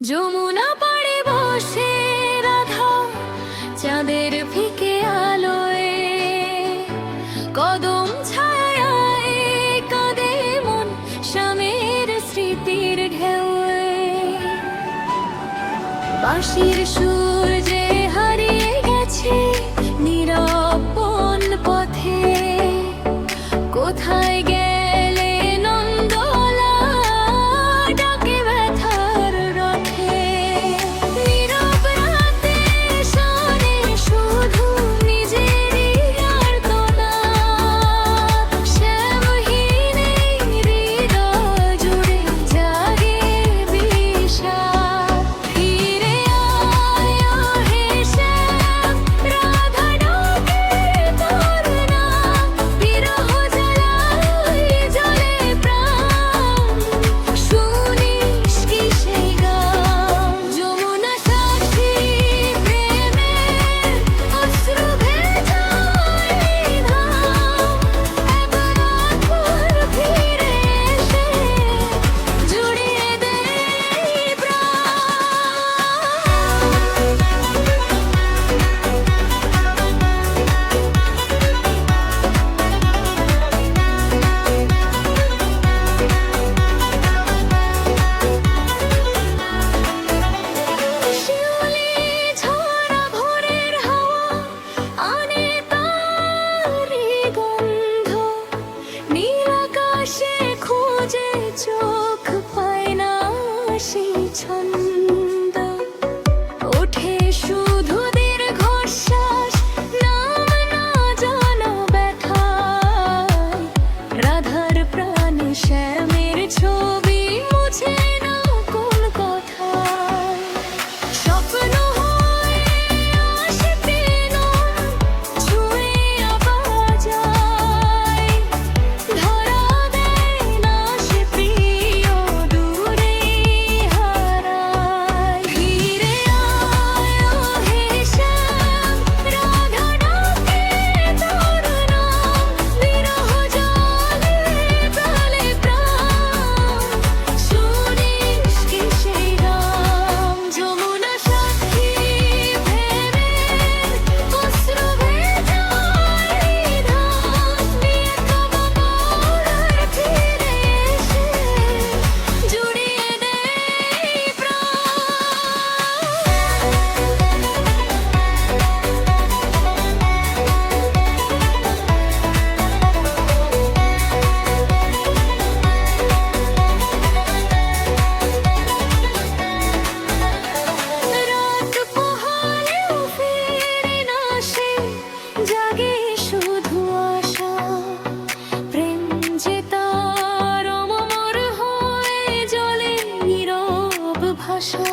যমুনা পাড়ে বসে রাধা চাঁদের ফিকে আলোয় কদম ছায়ায় কাঁদে মন স্বামীর স্মৃতির ঢেউয়ে বাঁশির সুর যে হারিয়ে গেছে নীরব বন পথে কোথায় গেলে নন্দলা ডাকে ব্যথার রথে নীরব রাতে শোনে শুধু নিজেরই আর্তনা শ্যামহীন হৃদয় জুড়ে জাগে বিষাদ ফিরে আয় হে শ্যাম রাধা ডাকে তোর নাম বিরহ জ্বালায় জ্বলে প্রাণ শুনিস কি সেই গান যমুনা সাক্ষী প্রেমের অশ্রু ভেজায় ধাম একবার ফিরে এসে জুড়িয়ে দে শিউলি ঝরা ভোরের হাওয়া আনে তারি গন্ধ নীল আকাশে খুঁজে চোখ পায় না সেই ছন্দ ওঠে শুধু দীর্ঘশ্বাস নাম না জানা ব্যথায় রাধার প্রাণে শ্যামের ছবি মুছে না কোন কথায় স্বপ্ন হয়ে আসে প্রেম ছুঁয়ে আবার যায় ধরা দেয় না সে প্রিয় দূরে হারায় ফিরে আয় হে শ্যাম রাধা ডাকে তোর নাম বিরহ জলে জলে প্রাণ শুনিস কি সেই গান যমুনা সাক্ষী প্রেমের অশ্রু ভেজায় ধাম নিয়ে খবর ফিরে এসে জুড়িয়ে দে রাত পোহালেও ফিরে না সে জাগে শুধু আশা প্রেম যে তার অমর হয়ে জ্বলে নীরব ভাষা।